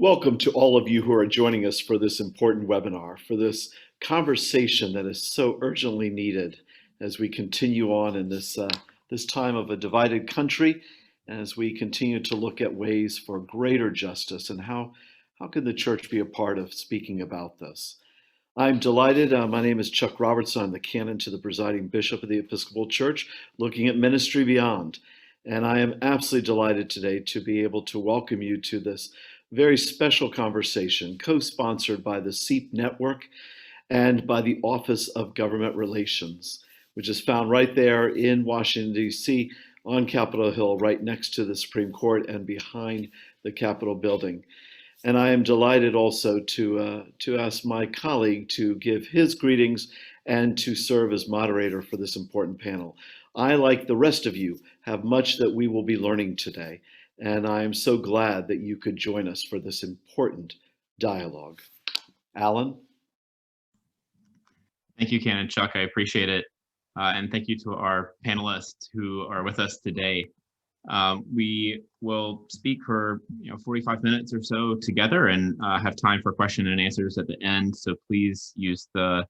Welcome to all of you who are joining us for this important webinar, for this conversation that is so urgently needed as we continue on in this time of a divided country, as we continue to look at ways for greater justice and how can the church be a part of speaking about this. I'm delighted. My name is Chuck Robertson. I'm the canon to the presiding bishop of the Episcopal Church, looking at ministry beyond. And I am absolutely delighted today to be able to welcome you to this very special conversation, co-sponsored by the CEEP Network and by the Office of Government Relations, which is found right there in Washington, D.C., on Capitol Hill, right next to the Supreme Court and behind the Capitol building. And I am delighted also to ask my colleague to give his greetings and to serve as moderator for this important panel. I, like the rest of you, have much that we will be learning today, and I am so glad that you could join us for this important dialogue. Alan? Thank you, Canon Chuck. I appreciate it. And thank you to our panelists who are with us today. We will speak for 45 minutes or so together and have time for question and answers at the end. So please use the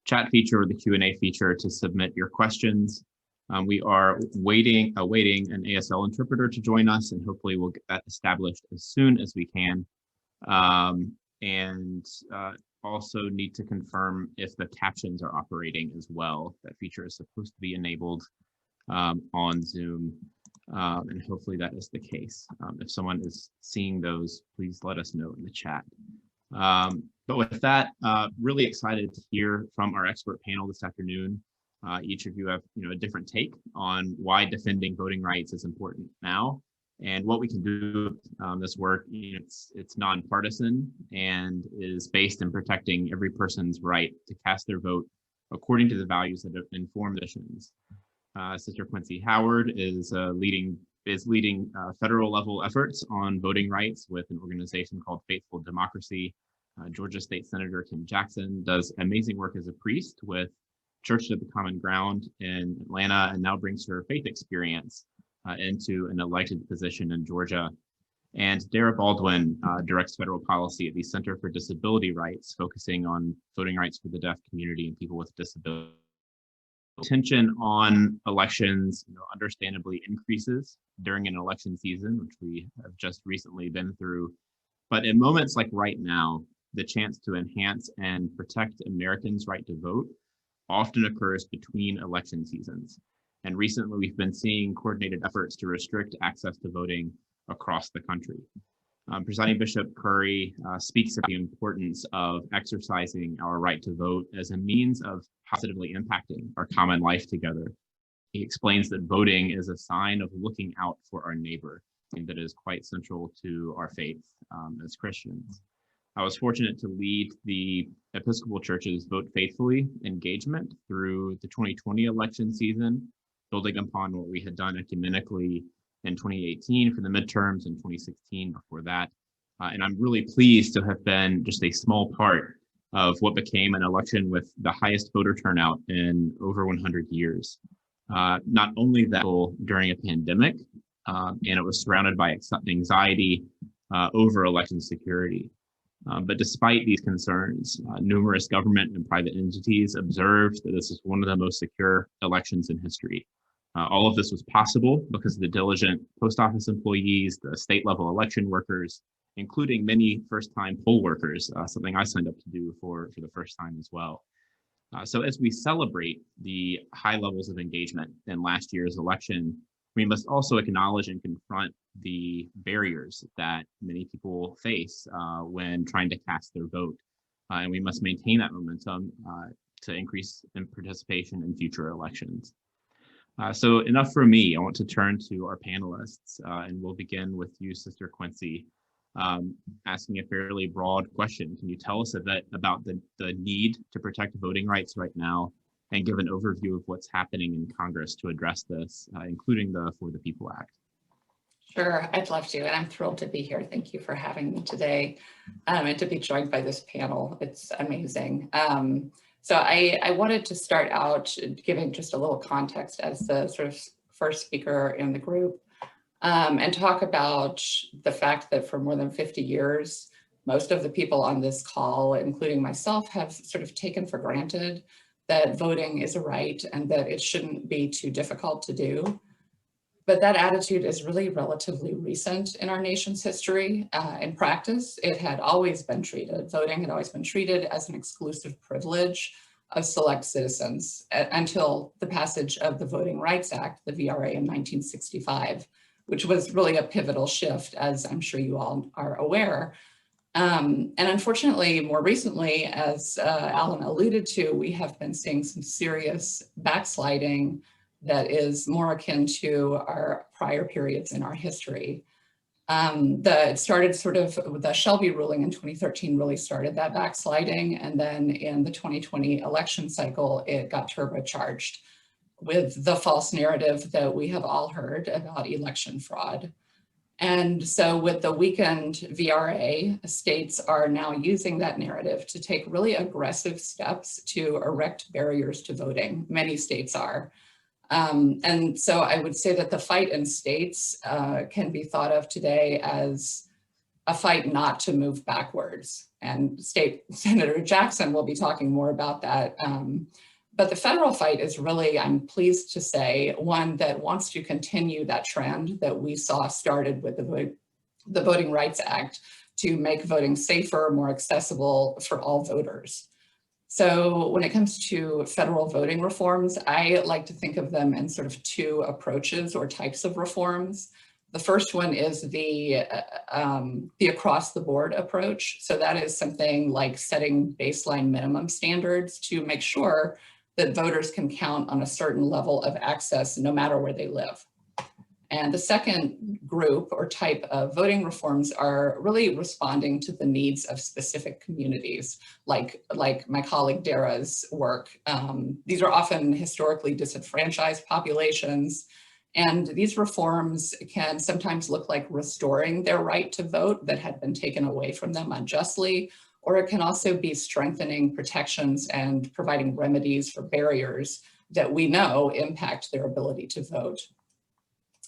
chat feature or the Q&A feature to submit your questions. We are awaiting an ASL interpreter to join us, and hopefully we'll get that established as soon as we can. Also need to confirm if the captions are operating as well. That feature is supposed to be enabled on Zoom, and hopefully that is the case. If someone is seeing those, please let us know in the chat. But with that, really excited to hear from our expert panel this afternoon. Each of you have a different take on why defending voting rights is important now and what we can do. This work, it's nonpartisan and is based in protecting every person's right to cast their vote according to the values that inform decisions. Sister Quincy Howard is leading federal level efforts on voting rights with an organization called Faithful Democracy. Georgia State Senator Kim Jackson does amazing work as a priest with Church of the Common Ground in Atlanta, and now brings her faith experience into an elected position in Georgia. And Dara Baldwin directs federal policy at the Center for Disability Rights, focusing on voting rights for the deaf community and people with disabilities. Tension on elections, understandably increases during an election season, which we have just recently been through. But in moments like right now, the chance to enhance and protect Americans' right to vote often occurs between election seasons. And recently we've been seeing coordinated efforts to restrict access to voting across the country. Presiding Bishop Curry speaks of the importance of exercising our right to vote as a means of positively impacting our common life together. He explains that voting is a sign of looking out for our neighbor, and that is quite central to our faith as Christians. I was fortunate to lead the Episcopal Church's Vote Faithfully engagement through the 2020 election season, building upon what we had done ecumenically in 2018 for the midterms and 2016 before that. And I'm really pleased to have been just a small part of what became an election with the highest voter turnout in over 100 years. Not only that, during a pandemic, and it was surrounded by anxiety over election security. But despite these concerns, numerous government and private entities observed that this is one of the most secure elections in history. All of this was possible because of the diligent post office employees, the state level election workers, including many first-time poll workers, something I signed up to do for the first time as well. So as we celebrate the high levels of engagement in last year's election, we must also acknowledge and confront the barriers that many people face when trying to cast their vote. And we must maintain that momentum to increase in participation in future elections. So enough for me. I want to turn to our panelists, and we'll begin with you, Sister Quincy, asking a fairly broad question. Can you tell us a bit about the need to protect voting rights right now, and give an overview of what's happening in Congress to address this, including the For the People Act? Sure, I'd love to, and I'm thrilled to be here. Thank you for having me today, and to be joined by this panel. It's amazing. So I wanted to start out giving just a little context as the sort of first speaker in the group, and talk about the fact that for more than 50 years, most of the people on this call, including myself, have sort of taken for granted that voting is a right and that it shouldn't be too difficult to do. But that attitude is really relatively recent in our nation's history. In practice, voting had always been treated as an exclusive privilege of select citizens until the passage of the Voting Rights Act, the VRA, in 1965, which was really a pivotal shift, as I'm sure you all are aware. And unfortunately, more recently, as Alan alluded to, we have been seeing some serious backsliding that is more akin to our prior periods in our history. It started sort of with the Shelby ruling in 2013 really started that backsliding. And then in the 2020 election cycle, it got turbocharged with the false narrative that we have all heard about election fraud. And so with the weakened VRA, states are now using that narrative to take really aggressive steps to erect barriers to voting. Many states are. And so I would say that the fight in states can be thought of today as a fight not to move backwards. And State Senator Jackson will be talking more about that. But the federal fight is really, I'm pleased to say, one that wants to continue that trend that we saw started with the Voting Rights Act to make voting safer, more accessible for all voters. So when it comes to federal voting reforms, I like to think of them in sort of two approaches or types of reforms. The first one is the across the board approach. So that is something like setting baseline minimum standards to make sure that voters can count on a certain level of access no matter where they live. And the second group or type of voting reforms are really responding to the needs of specific communities, like my colleague Dara's work. These are often historically disenfranchised populations, and these reforms can sometimes look like restoring their right to vote that had been taken away from them unjustly, or it can also be strengthening protections and providing remedies for barriers that we know impact their ability to vote.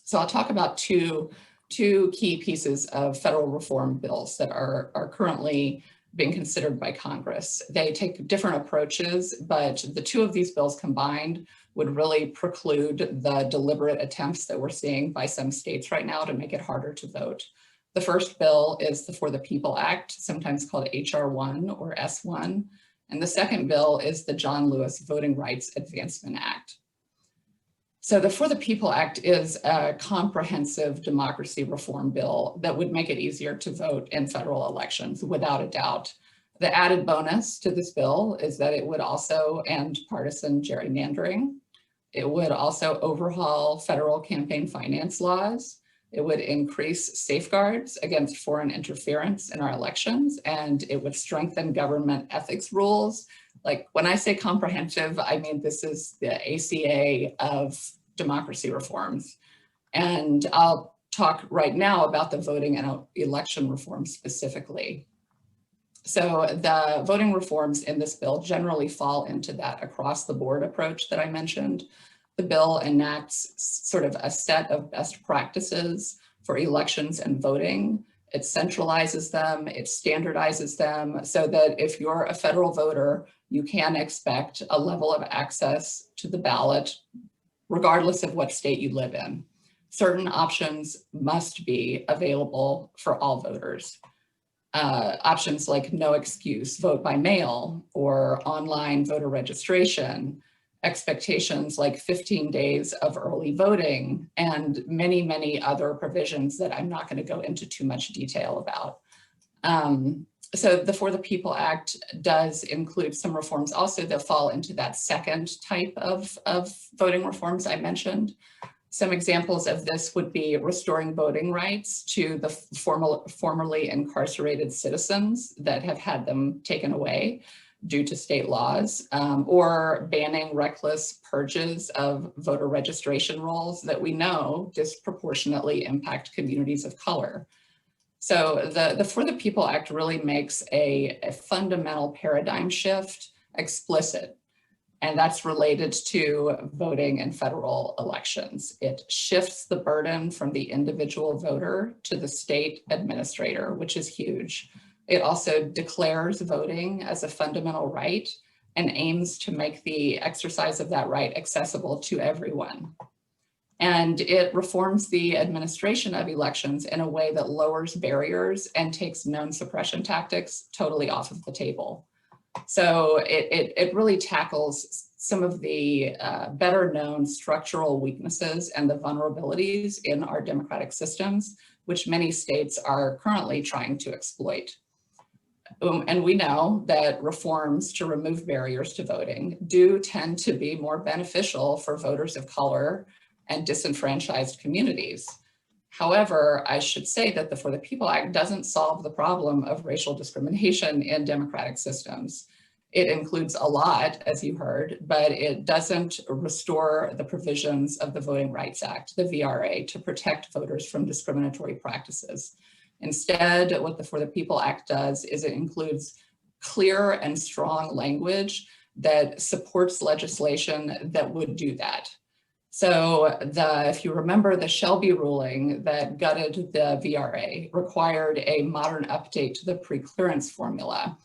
So I'll talk about two key pieces of federal reform bills that are currently being considered by Congress. They take different approaches, but the two of these bills combined would really preclude the deliberate attempts that we're seeing by some states right now to make it harder to vote. The first bill is the For the People Act, sometimes called HR 1 or S1. And the second bill is the John Lewis Voting Rights Advancement Act. So the For the People Act is a comprehensive democracy reform bill that would make it easier to vote in federal elections, without a doubt. The added bonus to this bill is that it would also end partisan gerrymandering. It would also overhaul federal campaign finance laws. It would increase safeguards against foreign interference in our elections, and it would strengthen government ethics rules. Like when I say comprehensive, I mean this is the ACA of democracy reforms. And I'll talk right now about the voting and election reforms specifically. So the voting reforms in this bill generally fall into that across the board approach that I mentioned. The bill enacts sort of a set of best practices for elections and voting. It centralizes them, it standardizes them so that if you're a federal voter, you can expect a level of access to the ballot, regardless of what state you live in. Certain options must be available for all voters. Options like no excuse, vote by mail, or online voter registration, expectations like 15 days of early voting, and many, many other provisions that I'm not going to go into too much detail about. So the For the People Act does include some reforms also that fall into that second type of voting reforms I mentioned. Some examples of this would be restoring voting rights to the formerly incarcerated citizens that have had them taken away due to state laws, or banning reckless purges of voter registration rolls that we know disproportionately impact communities of color. So the For the People Act really makes a fundamental paradigm shift explicit, and that's related to voting in federal elections. It shifts the burden from the individual voter to the state administrator, which is huge. It also declares voting as a fundamental right and aims to make the exercise of that right accessible to everyone. And it reforms the administration of elections in a way that lowers barriers and takes known suppression tactics totally off of the table. So it really tackles some of the better known structural weaknesses and the vulnerabilities in our democratic systems, which many states are currently trying to exploit. And we know that reforms to remove barriers to voting do tend to be more beneficial for voters of color and disenfranchised communities. However, I should say that the For the People Act doesn't solve the problem of racial discrimination in democratic systems. It includes a lot, as you heard, but it doesn't restore the provisions of the Voting Rights Act, the VRA, to protect voters from discriminatory practices. Instead, what the For the People Act does is it includes clear and strong language that supports legislation that would do that. So if you remember, the Shelby ruling that gutted the VRA required a modern update to the pre-clearance formula.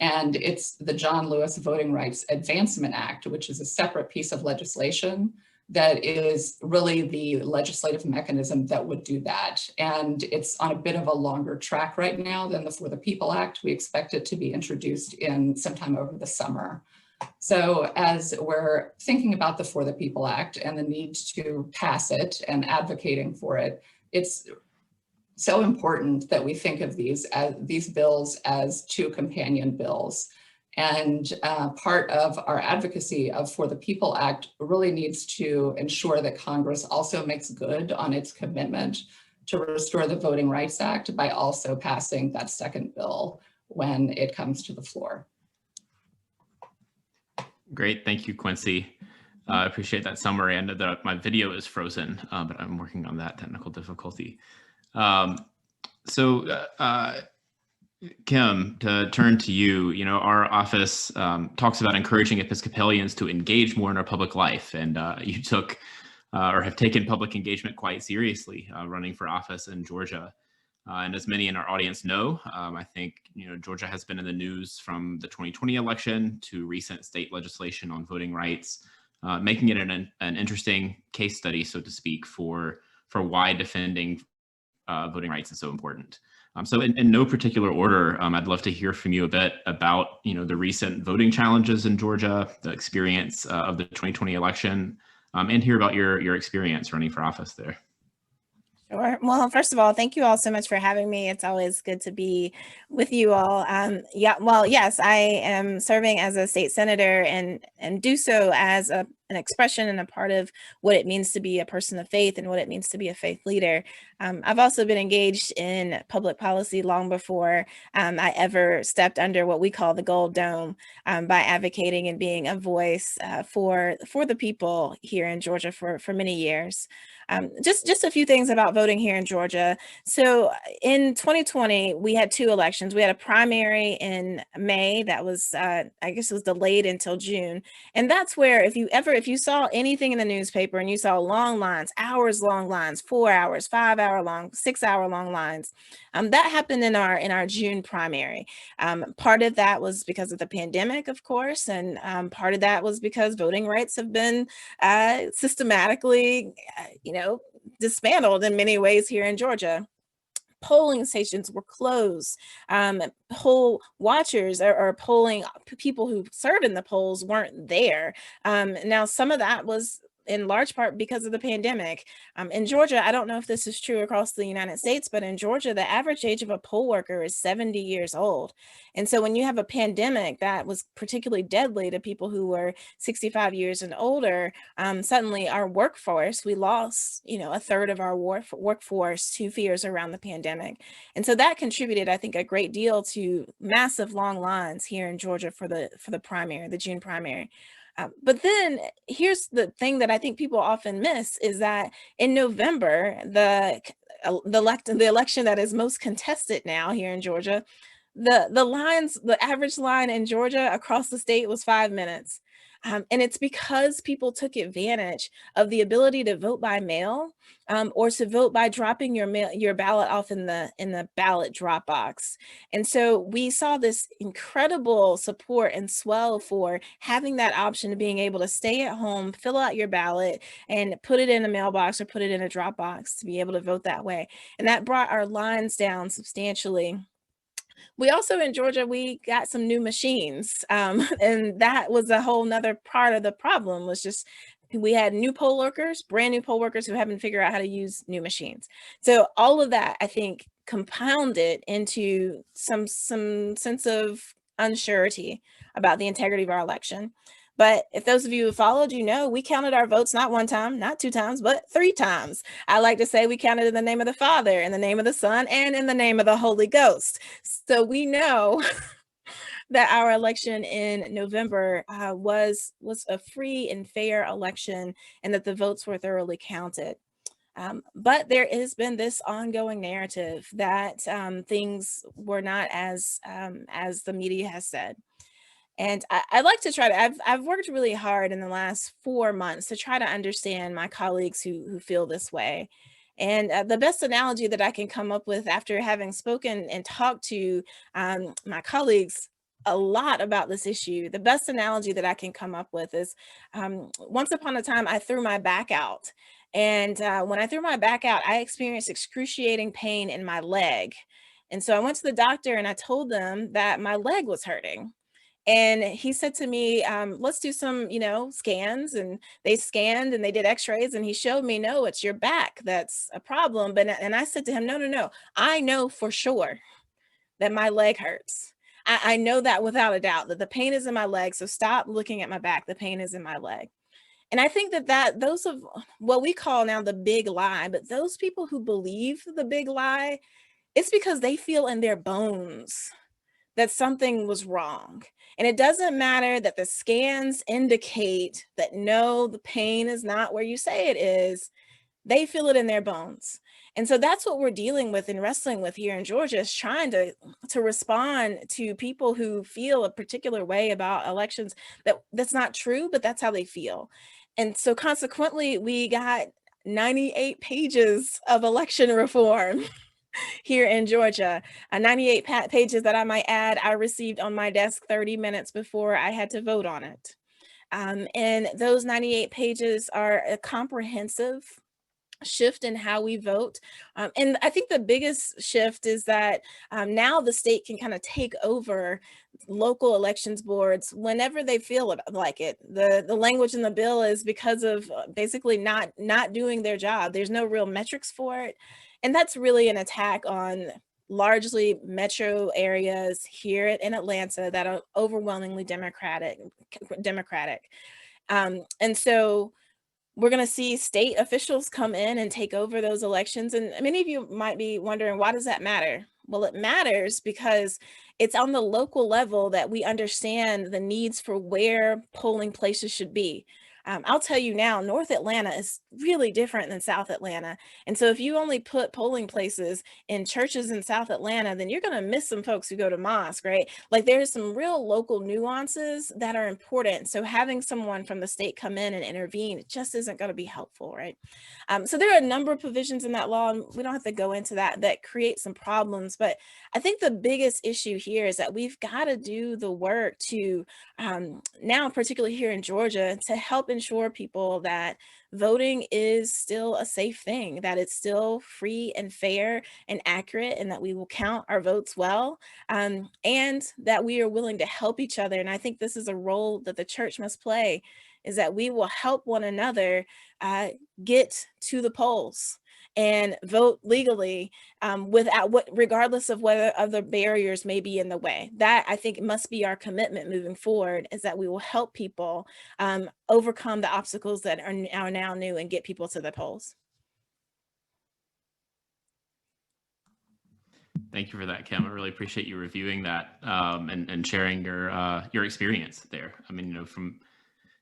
And it's the John Lewis Voting Rights Advancement Act, which is a separate piece of legislation that is really the legislative mechanism that would do that. And it's on a bit of a longer track right now than the For the People Act. We expect it to be introduced in sometime over the summer. So as we're thinking about the For the People Act and the need to pass it and advocating for it, it's so important that we think of these bills as two companion bills. And part of our advocacy of For the People Act really needs to ensure that Congress also makes good on its commitment to restore the Voting Rights Act by also passing that second bill when it comes to the floor. Great, thank you, Quincy. I appreciate that summary. I know that my video is frozen, but I'm working on that technical difficulty. Kim, to turn to you, our office talks about encouraging Episcopalians to engage more in our public life, and you took or have taken public engagement quite seriously running for office in Georgia. And as many in our audience know, I think Georgia has been in the news from the 2020 election to recent state legislation on voting rights, making it an interesting case study, so to speak, for why defending voting rights is so important. So in no particular order, I'd love to hear from you a bit about the recent voting challenges in Georgia, the experience of the 2020 election, and hear about your experience running for office there. Sure. Well, first of all, thank you all so much for having me. It's always good to be with you all. Yes, I am serving as a state senator and do so as an expression and a part of what it means to be a person of faith and what it means to be a faith leader. I've also been engaged in public policy long before I ever stepped under what we call the Gold Dome by advocating and being a voice for the people here in Georgia for many years. Just a few things about voting here in Georgia. So in 2020, we had two elections. We had a primary in May that was, I guess it was delayed until June. And that's where if you saw anything in the newspaper and you saw long lines, hours long lines, 4 hours, 5 hour long, 6 hour long lines, that happened in our June primary. Part of that was because of the pandemic, of course, and part of that was because voting rights have been systematically, dismantled in many ways here in Georgia. Polling stations were closed. Poll watchers or polling people who serve in the polls weren't there. Now, some of that was in large part because of the pandemic. In Georgia, I don't know if this is true across the United States, but in Georgia, the average age of a poll worker is 70 years old. And so when you have a pandemic that was particularly deadly to people who were 65 years and older, suddenly our workforce, we lost, a third of our workforce to fears around the pandemic. And so that contributed, I think, a great deal to massive long lines here in Georgia for the primary, the June primary. But then here's the thing that I think people often miss is that in November, the election that is most contested now here in Georgia, the average line in Georgia across the state was 5 minutes. And it's because people took advantage of the ability to vote by mail, or to vote by dropping your ballot off in the ballot drop box. And so we saw this incredible support and swell for having that option of being able to stay at home, fill out your ballot, and put it in a mailbox or put it in a drop box to be able to vote that way. And that brought our lines down substantially. We also in Georgia, we got some new machines. And that was a whole nother part of the problem, was just we had new poll workers, brand new poll workers who haven't figured out how to use new machines. So all of that, I think, compounded into some sense of unsurety about the integrity of our election. But if those of you who followed, you know, we counted our votes not one time, not two times, but 3 times. I like to say we counted in the name of the Father, in the name of the Son, and in the name of the Holy Ghost. So we know that our election in November was a free and fair election, and that the votes were thoroughly counted. But there has been this ongoing narrative that things were not as the media has said. And I like to try to, I've worked really hard in the last 4 months to try to understand my colleagues who feel this way. And the best analogy that I can come up with after having spoken and talked to my colleagues a lot about this issue, the best analogy that I can come up with is once upon a time, I threw my back out. And when I threw my back out, I experienced excruciating pain in my leg. And so I went to the doctor and I told them that my leg was hurting. And he said to me, let's do some, scans. And they scanned and they did x-rays, and he showed me, no, it's your back that's a problem. And I said to him, no, I know for sure that my leg hurts. I know that without a doubt, that the pain is in my leg. So stop looking at my back. The pain is in my leg. And I think that those of what we call now the big lie, but those people who believe the big lie, it's because they feel in their bones that something was wrong. And it doesn't matter that the scans indicate that no, the pain is not where you say it is. They feel it in their bones. And so that's what we're dealing with and wrestling with here in Georgia, is trying to respond to people who feel a particular way about elections that's not true, but that's how they feel. And so consequently, we got 98 pages of election reform here in Georgia, 98 pages that I might add, I received on my desk 30 minutes before I had to vote on it. And those 98 pages are a comprehensive shift in how we vote. And I think the biggest shift is that now the state can kind of take over local elections boards whenever they feel like it. The language in the bill is because of basically not doing their job. There's no real metrics for it. And that's really an attack on largely metro areas here in Atlanta that are overwhelmingly Democratic. And so we're going to see state officials come in and take over those elections. And many of you might be wondering, why does that matter? Well, it matters because it's on the local level that we understand the needs for where polling places should be. I'll tell you now, North Atlanta is really different than South Atlanta. And so if you only put polling places in churches in South Atlanta, then you're going to miss some folks who go to mosque, right? Like there's some real local nuances that are important. So having someone from the state come in and intervene, it just isn't going to be helpful, right? So there are a number of provisions in that law, and we don't have to go into that create some problems. But I think the biggest issue here is that we've got to do the work to now, particularly here in Georgia, to help ensure people that voting is still a safe thing, that it's still free and fair and accurate, and that we will count our votes well, and that we are willing to help each other. And I think this is a role that the church must play, is that we will help one another get to the polls and vote legally regardless of whether other barriers may be in the way. That, I think, must be our commitment moving forward, is that we will help people overcome the obstacles that are now new and get people to the polls. Thank you for that, Kim. I really appreciate you reviewing that and sharing your experience there. I mean,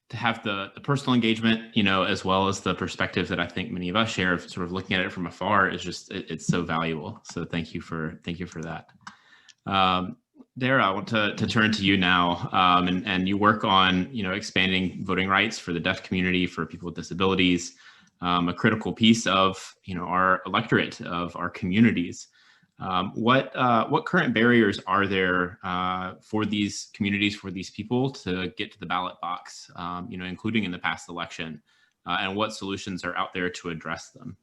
to have the personal engagement, as well as the perspective that I think many of us share of sort of looking at it from afar, is just, it's so valuable. So thank you for that. Dara, I want to turn to you now, and you work on expanding voting rights for the deaf community, for people with disabilities, a critical piece of our electorate, of our communities. What current barriers are there for these communities, for these people to get to the ballot box, including in the past election, and what solutions are out there to address them?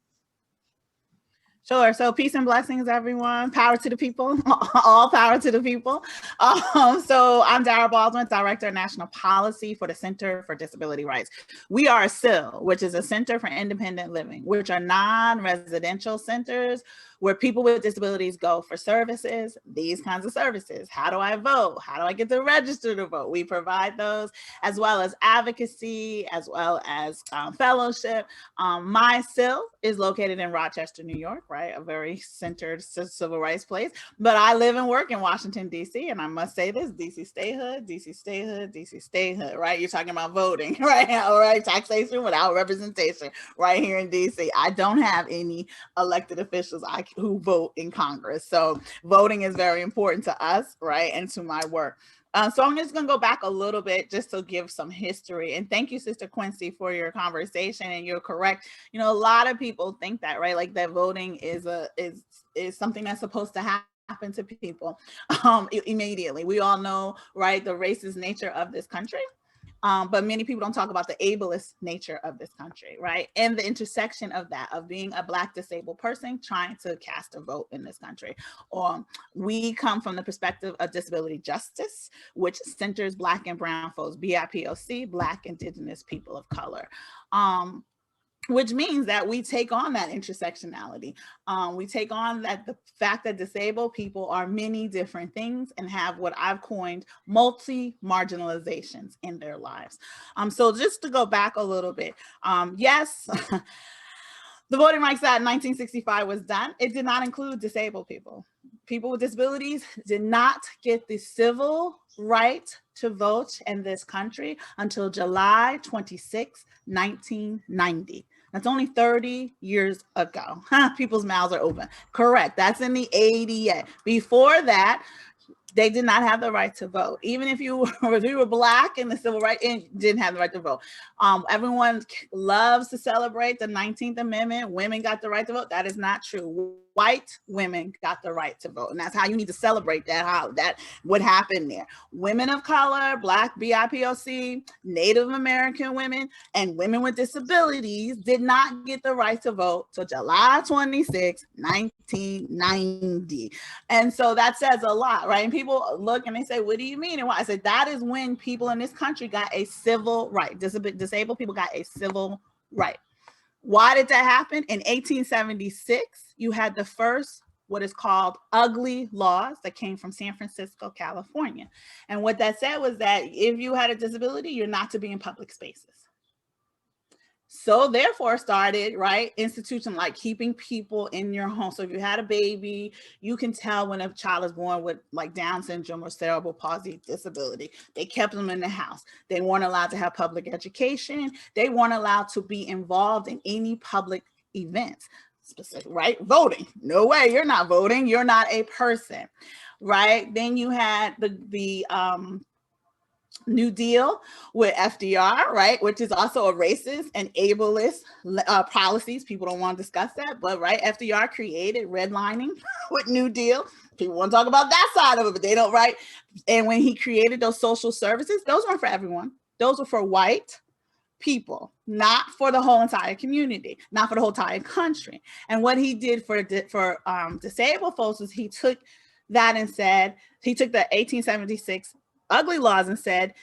Sure. So peace and blessings, everyone. Power to the people. All power to the people. So I'm Dara Baldwin, Director of National Policy for the Center for Disability Rights. We are a CIL, which is a Center for Independent Living, which are non-residential centers where people with disabilities go for services, these kinds of services. How do I vote? How do I get to register to vote? We provide those, as well as advocacy, as well as fellowship. My CIL is located in Rochester, New York, right? A very centered civil rights place. But I live and work in Washington, D.C. And I must say this, D.C. statehood, D.C. statehood, D.C. statehood, right? You're talking about voting, right? All right, taxation without representation right here in D.C. I don't have any elected officials who vote in Congress. So voting is very important to us, right? And to my work. So I'm just going to go back a little bit just to give some history. And thank you, Sister Quincy, for your conversation. And you're correct. A lot of people think that, right? Like that voting is something that's supposed to happen to people immediately. We all know, right, the racist nature of this country. But many people don't talk about the ableist nature of this country, right? And the intersection of that, of being a Black disabled person trying to cast a vote in this country. We come from the perspective of disability justice, which centers Black and Brown folks, BIPOC, Black, Indigenous people of color. Which means that we take on that intersectionality. We take on the fact that disabled people are many different things and have what I've coined multi-marginalizations in their lives. So just to go back a little bit, yes, the Voting Rights Act in 1965 was done. It did not include disabled people. People with disabilities did not get the civil right to vote in this country until July 26, 1990. That's only 30 years ago. People's mouths are open. Correct. That's in the ADA. Before that, they did not have the right to vote. Even if you were Black in the civil rights, didn't have the right to vote. Everyone loves to celebrate the 19th Amendment. Women got the right to vote. That is not true. White women got the right to vote. And that's how you need to celebrate that, what happened there. Women of color, Black, BIPOC, Native American women, and women with disabilities did not get the right to vote till July 26, 1990. And so that says a lot, right? And people look and they say, what do you mean? And why? I said, that is when people in this country got a civil right. Disabled people got a civil right. Why did that happen? In 1876, you had the first, what is called ugly laws that came from San Francisco, California. And what that said was that if you had a disability, you're not to be in public spaces. So therefore started, right, institution like keeping people in your home. So if you had a baby, you can tell when a child is born with like Down syndrome or cerebral palsy disability. They kept them in the house. They weren't allowed to have public education. They weren't allowed to be involved in any public events. Specific, right? Voting. No way, you're not voting. You're not a person, right? Then you had the New Deal with FDR, right, which is also a racist and ableist policies. People don't want to discuss that, but right, FDR created redlining with New Deal. People want to talk about that side of it, but they don't, right? And when he created those social services, those weren't for everyone. Those were for white people, not for the whole entire community, not for the whole entire country. And what he did for disabled folks was he took that and said, he took the 1876 ugly laws and said,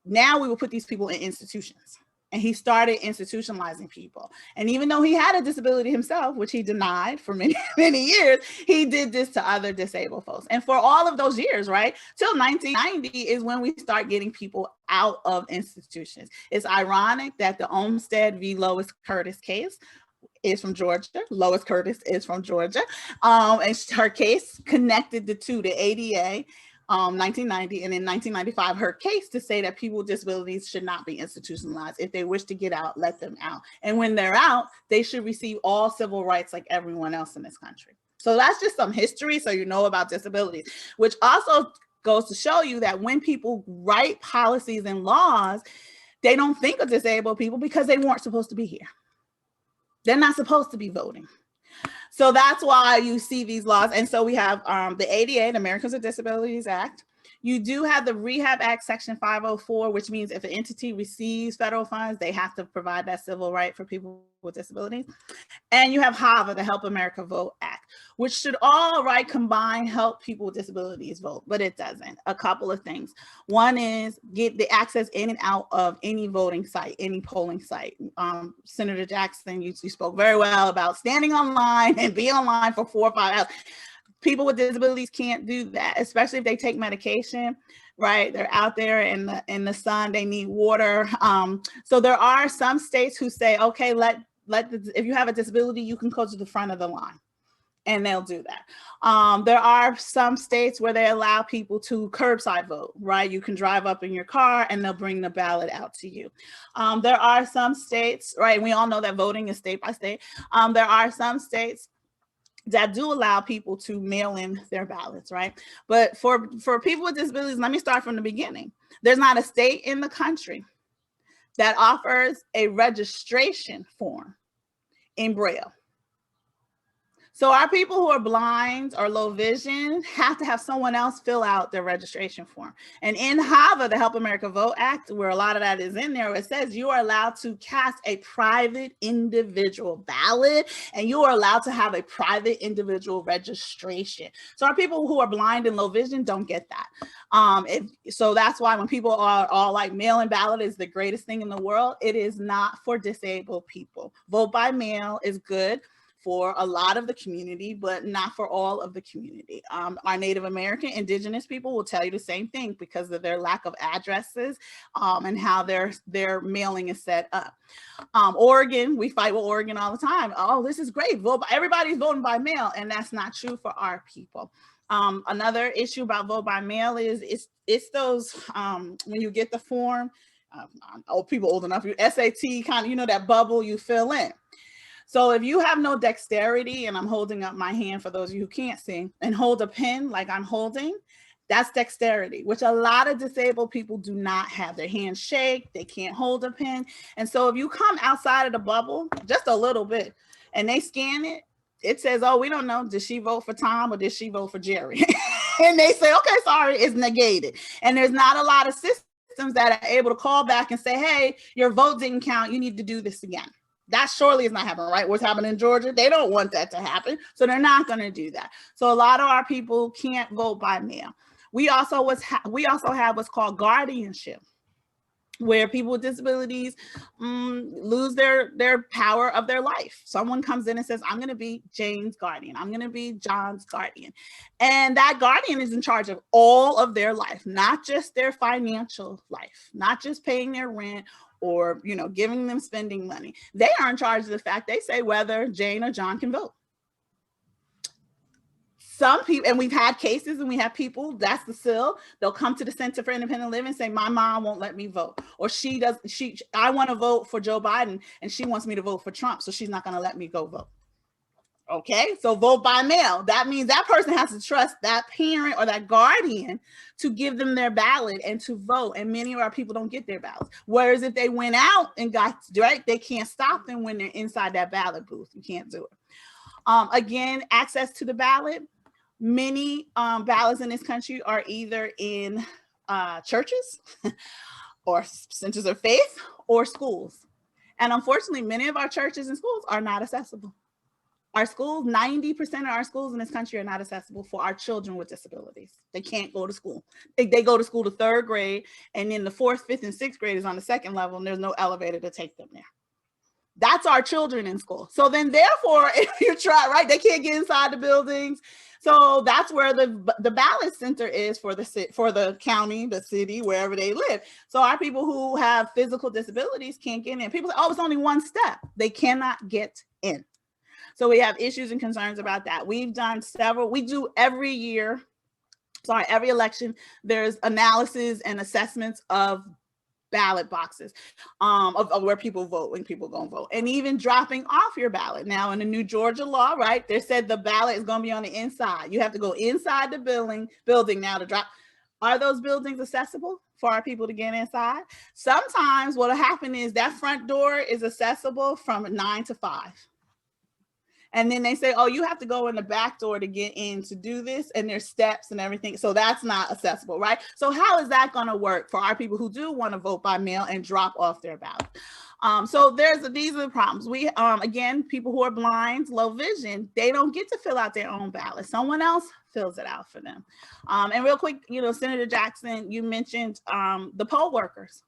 now we will put these people in institutions. And he started institutionalizing people. And even though he had a disability himself, which he denied for many, many years, he did this to other disabled folks. And for all of those years, right, till 1990 is when we start getting people out of institutions. It's ironic that the Olmstead v. Lois Curtis case is from Georgia. Lois Curtis is from Georgia. And her case connected the two, the ADA, 1990, and in 1995, her case to say that people with disabilities should not be institutionalized. If they wish to get out, let them out. And when they're out, they should receive all civil rights like everyone else in this country. So that's just some history so you know about disabilities, which also goes to show you that when people write policies and laws, they don't think of disabled people because they weren't supposed to be here. They're not supposed to be voting. So that's why you see these laws. And so we have the ADA, the Americans with Disabilities Act. You do have the Rehab Act, Section 504, which means if an entity receives federal funds, they have to provide that civil right for people with disabilities. And you have HAVA, the Help America Vote Act, which should all combine help people with disabilities vote, but it doesn't. A couple of things. One is get the access in and out of any voting site, any polling site. Senator Jackson, you spoke very well about standing online and being online for 4 or 5 hours. People with disabilities can't do that, especially if they take medication, right? They're out there in the sun, they need water. So there are some states who say, okay, if you have a disability, you can go to the front of the line, and they'll do that. There are some states where they allow people to curbside vote, right? You can drive up in your car and they'll bring the ballot out to you. There are some states, right? We all know that voting is state by state. There are some states that do allow people to mail in their ballots, right? But for people with disabilities, let me start from the beginning. There's not a state in the country that offers a registration form in Braille. So our people who are blind or low vision have to have someone else fill out their registration form. And in HAVA, the Help America Vote Act, where a lot of that is in there, it says you are allowed to cast a private individual ballot, and you are allowed to have a private individual registration. So our people who are blind and low vision don't get that. So that's why when people are all like mail-in ballot is the greatest thing in the world, it is not for disabled people. Vote by mail is good for a lot of the community, but not for all of the community. Our Native American, Indigenous people will tell you the same thing because of their lack of addresses and how their mailing is set up. Oregon, we fight with Oregon all the time. Oh, this is great. Everybody's voting by mail, and that's not true for our people. Another issue about vote by mail is it's those, when you get the form, people old enough, SAT kind of, that bubble you fill in. So if you have no dexterity, and I'm holding up my hand for those of you who can't see, and hold a pen like I'm holding, that's dexterity, which a lot of disabled people do not have. Their hands shake, they can't hold a pen. And so if you come outside of the bubble, just a little bit, and they scan it, it says, oh, we don't know, did she vote for Tom or did she vote for Jerry? And they say, okay, sorry, it's negated. And there's not a lot of systems that are able to call back and say, hey, your vote didn't count, you need to do this again. That surely is not happening, right? What's happening in Georgia, they don't want that to happen. So they're not going to do that. So a lot of our people can't vote by mail. We also have what's called guardianship, where people with disabilities lose their power of their life. Someone comes in and says, I'm going to be Jane's guardian. I'm going to be John's guardian. And that guardian is in charge of all of their life, not just their financial life, not just paying their rent or, giving them spending money. They are in charge of the fact they say whether Jane or John can vote. Some people, and we've had cases and we have people, that's the SIL, they'll come to the Center for Independent Living and say, my mom won't let me vote. Or I want to vote for Joe Biden and she wants me to vote for Trump, so she's not going to let me go vote. Okay, so vote by mail. That means that person has to trust that parent or that guardian to give them their ballot and to vote. And many of our people don't get their ballots. Whereas if they went out and got, right, they can't stop them when they're inside that ballot booth. You can't do it. Again, access to the ballot. Many ballots in this country are either in churches or centers of faith or schools. And unfortunately, many of our churches and schools are not accessible. Our schools, 90% of our schools in this country are not accessible for our children with disabilities. They can't go to school. They go to school to 3rd grade, and then the 4th, 5th, and 6th grade is on the 2nd level, and there's no elevator to take them there. That's our children in school. So then therefore, if you try, right, they can't get inside the buildings. So that's where the ballot center is for the county, the city, wherever they live. So our people who have physical disabilities can't get in. People say, oh, it's only one step. They cannot get in. So we have issues and concerns about that. We've done we do every year, every election, there's analysis and assessments of ballot boxes of where people vote when people go and vote, and even dropping off your ballot. Now in the new Georgia law, right, they said the ballot is going to be on the inside. You have to go inside the building now to drop. Are those buildings accessible for our people to get inside? Sometimes what will happen is that front door is accessible from 9 to 5. And then they say, oh, you have to go in the back door to get in to do this. And there's steps and everything. So that's not accessible, right? So how is that going to work for our people who do want to vote by mail and drop off their ballot? So these are the problems. We, again, people who are blind, low vision, they don't get to fill out their own ballot. Someone else fills it out for them. And real quick, Senator Jackson, you mentioned the poll workers.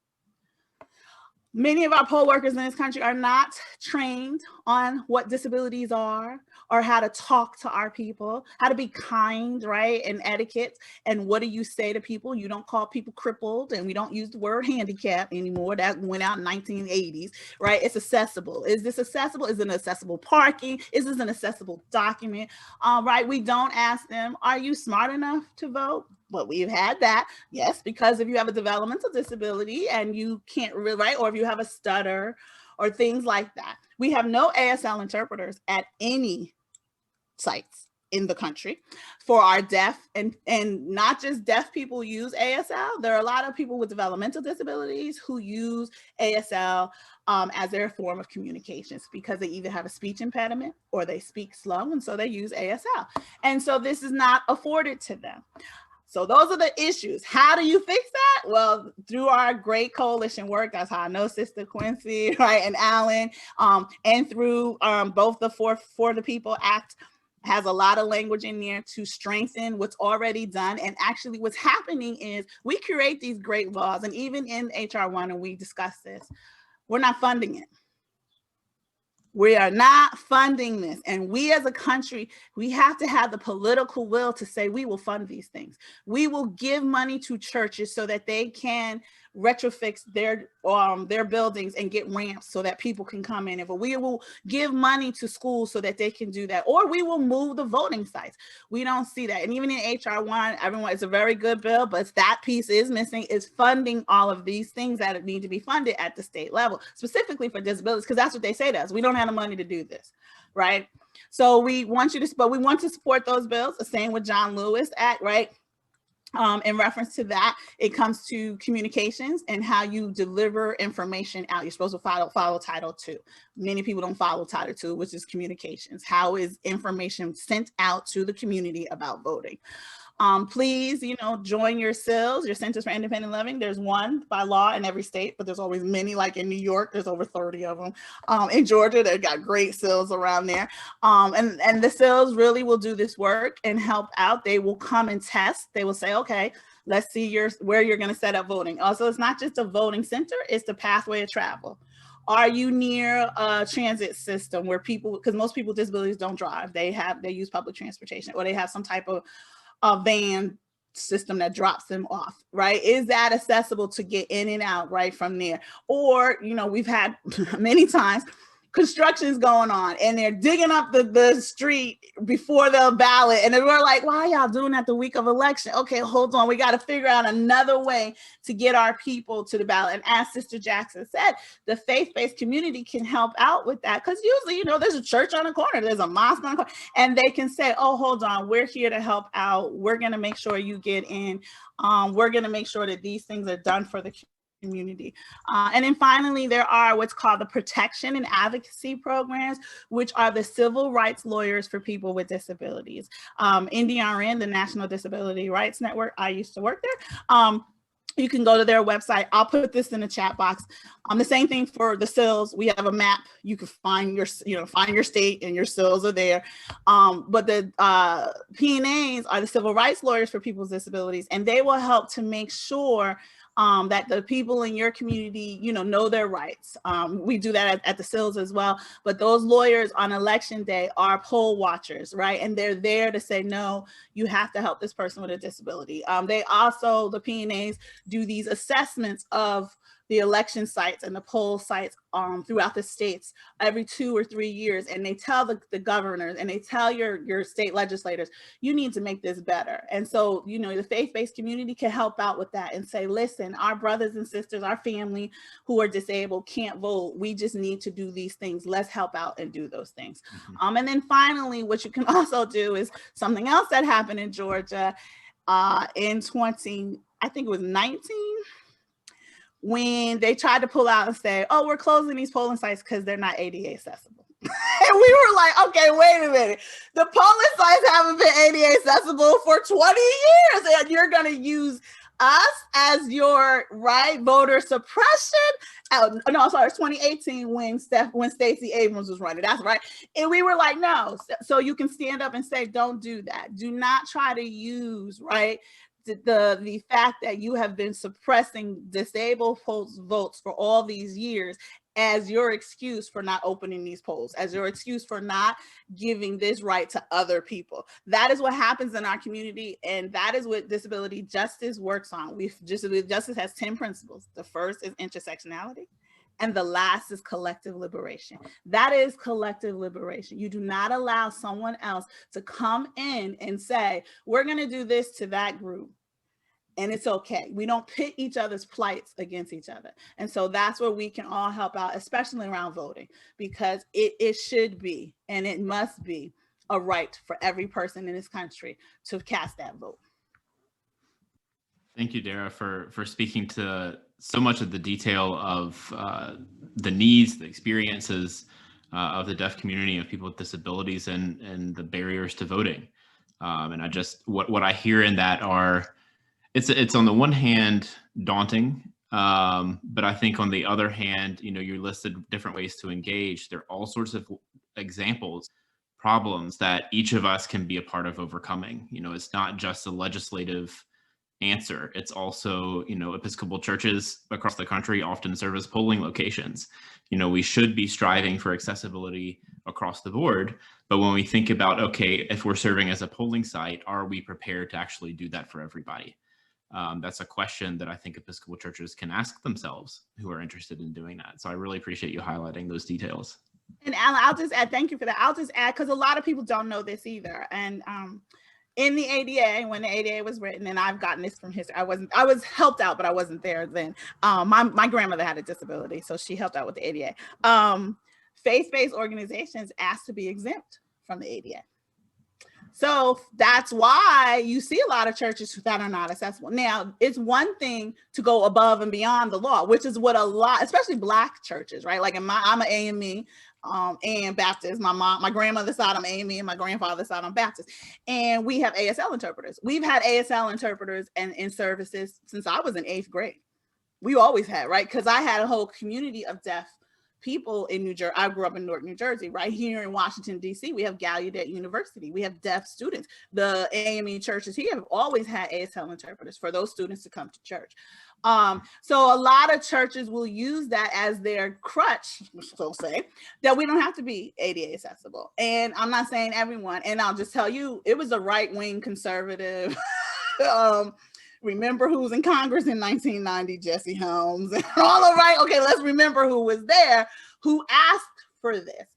Many of our poll workers in this country are not trained on what disabilities are or how to talk to our people, how to be kind, right, and etiquette. And what do you say to people? You don't call people crippled, and we don't use the word handicap anymore. That went out in 1980s, right? It's accessible. Is this accessible? Is it an accessible parking? Is this an accessible document? Right, we don't ask them, are you smart enough to vote? Well, we've had that, yes, because if you have a developmental disability and you can't really, right, or if you have a stutter or things like that. We have no ASL interpreters at any sites in the country for our deaf, and not just deaf people use ASL. There are a lot of people with developmental disabilities who use ASL as their form of communications because they either have a speech impediment or they speak slow, and so they use ASL. And so this is not afforded to them. So those are the issues. How do you fix that? Well, through our great coalition work. That's how I know Sister Quincy, right, and Alan, and through both the For the People Act has a lot of language in there to strengthen what's already done. And actually what's happening is we create these great laws, and even in HR 1, and we discuss this, we're not funding it. We are not funding this. And we as a country, we have to have the political will to say we will fund these things. We will give money to churches so that they can retrofix their buildings and get ramps so that people can come in. But we will give money to schools so that they can do that. Or we will move the voting sites. We don't see that. And even in HR 1, it's a very good bill, but that piece is missing, is funding all of these things that need to be funded at the state level, specifically for disabilities, because that's what they say to us. We don't have the money to do this, right? So we want you to, but we want to support those bills. The same with John Lewis Act, right? In reference to that, it comes to communications and how you deliver information out. You're supposed to follow Title II. Many people don't follow Title II, which is communications. How is information sent out to the community about voting? Please, join your CILs, your Centers for Independent Living. There's one by law in every state, but there's always many, like in New York, there's over 30 of them. In Georgia, they've got great CILs around there. And the CILs really will do this work and help out. They will come and test. They will say, okay, let's see where you're going to set up voting. Also, it's not just a voting center, it's the pathway of travel. Are you near a transit system where people, because most people with disabilities don't drive, they use public transportation, or they have some type of a van system that drops them off, right? Is that accessible to get in and out right from there? Or, we've had many times construction's going on and they're digging up the street before the ballot. And then we're like, why are y'all doing that the week of election? Okay, hold on. We got to figure out another way to get our people to the ballot. And as Sister Jackson said, the faith-based community can help out with that. Because usually, there's a church on the corner, there's a mosque on the corner, and they can say, oh, hold on, we're here to help out. We're going to make sure you get in. We're going to make sure that these things are done for the community. And then finally, there are what's called the protection and advocacy programs, which are the civil rights lawyers for people with disabilities. NDRN, the National Disability Rights Network, I used to work there. You can go to their website. I'll put this in the chat box. The same thing for the CILs. We have a map. You can find your state, and your CILs are there. But the PNAs are the civil rights lawyers for people with disabilities, and they will help to make sure that the people in your community, know their rights. We do that at the CILs as well. But those lawyers on election day are poll watchers, right? And they're there to say, no, you have to help this person with a disability. They also, the PNAs, do these assessments of the election sites and the poll sites throughout the states every 2 or 3 years, and they tell the governors and they tell your state legislators, you need to make this better. And so, you know, the faith-based community can help out with that and say, listen, our brothers and sisters, our family who are disabled can't vote. We just need to do these things. Let's help out and do those things. And then finally, what you can also do is something else that happened in Georgia in 2019, when they tried to pull out and say, oh, we're closing these polling sites because they're not ADA accessible. And we were like, okay, wait a minute. The polling sites haven't been ADA accessible for 20 years, and you're going to use us as your voter suppression. No, sorry, it's 2018 when Stacey Abrams was running. That's right. And we were like, no. So you can stand up and say, don't do that. Do not try to use the fact that you have been suppressing disabled folks' votes for all these years as your excuse for not opening these polls, as your excuse for not giving this right to other people. That is what happens in our community, and that is what disability justice works on. Disability justice has 10 principles. The first is intersectionality, and the last is collective liberation. That is collective liberation. You do not allow someone else to come in and say, we're going to do this to that group, and it's okay. We don't pit each other's plights against each other. And so that's where we can all help out, especially around voting, because it should be, and it must be, a right for every person in this country to cast that vote. Thank you, Dara, for speaking to so much of the detail of the needs, the experiences of the deaf community, of people with disabilities, and the barriers to voting. And I just, what I hear in that are, it's on the one hand daunting, but I think on the other hand, you know, you listed different ways to engage. There are all sorts of examples, problems that each of us can be a part of overcoming. You know, it's not just a legislative answer. It's also, you know, Episcopal churches across the country often serve as polling locations. You know, we should be striving for accessibility across the board. But when we think about, okay, if we're serving as a polling site, are we prepared to actually do that for everybody? That's a question that I think Episcopal churches can ask themselves who are interested in doing that. So I really appreciate you highlighting those details. And Alan, I'll just add, thank you for that. I'll just add, because a lot of people don't know this either. And in the ADA, when the ADA was written, and I've gotten this from history, I was helped out, but I wasn't there then. My grandmother had a disability, so she helped out with the ADA. Faith-based organizations asked to be exempt from the ADA. So that's why you see a lot of churches that are not accessible. Now, it's one thing to go above and beyond the law, which is what a lot, especially Black churches, right? Like I'm an AME and Baptist. My grandmother's side, I'm AME, and my grandfather's side, I'm Baptist. And we have ASL interpreters. We've had ASL interpreters in services since I was in 8th grade. We always had, right? Because I had a whole community of deaf people in New Jersey. I grew up in Newark, New Jersey. Right here in Washington, D.C., we have Gallaudet University. We have deaf students. The AME churches here have always had ASL interpreters for those students to come to church. So a lot of churches will use that as their crutch, so say, that we don't have to be ADA accessible. And I'm not saying everyone, and I'll just tell you, it was a right-wing conservative remember who was in Congress in 1990, Jesse Helms, and all of right. Okay, let's remember who was there, who asked for this.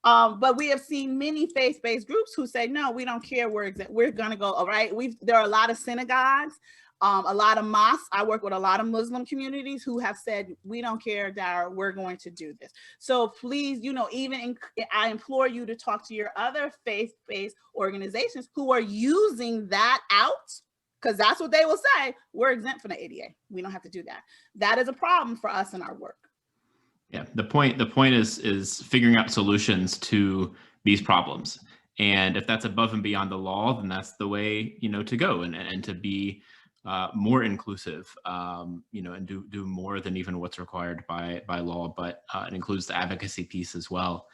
But we have seen many faith-based groups who say, no, we don't care, we're going to go, all right. There are a lot of synagogues, a lot of mosques. I work with a lot of Muslim communities who have said, we don't care, Dara, we're going to do this. So please, you know, I implore you to talk to your other faith-based organizations who are using that out, because that's what they will say. We're exempt from the ADA. We don't have to do that. That is a problem for us in our work. Yeah, the point is figuring out solutions to these problems. And if that's above and beyond the law, then that's the way, you know, to go and to be more inclusive, you know, and do more than even what's required by law, but it includes the advocacy piece as well.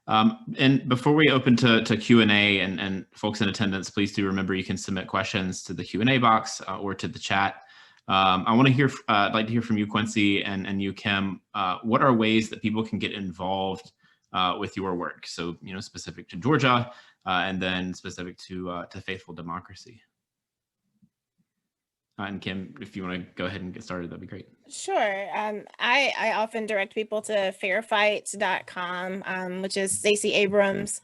And before we open to Q&A and folks in attendance, please do remember you can submit questions to the Q&A box or to the chat. I want to hear, I'd like to hear from you, Quincy, and you, Kim. What are ways that people can get involved with your work? So, you know, specific to Georgia and then specific to Faithful Democracy. And Kim, if you want to go ahead and get started, that'd be great. Sure. I often direct people to fairfight.com, which is Stacey Abrams.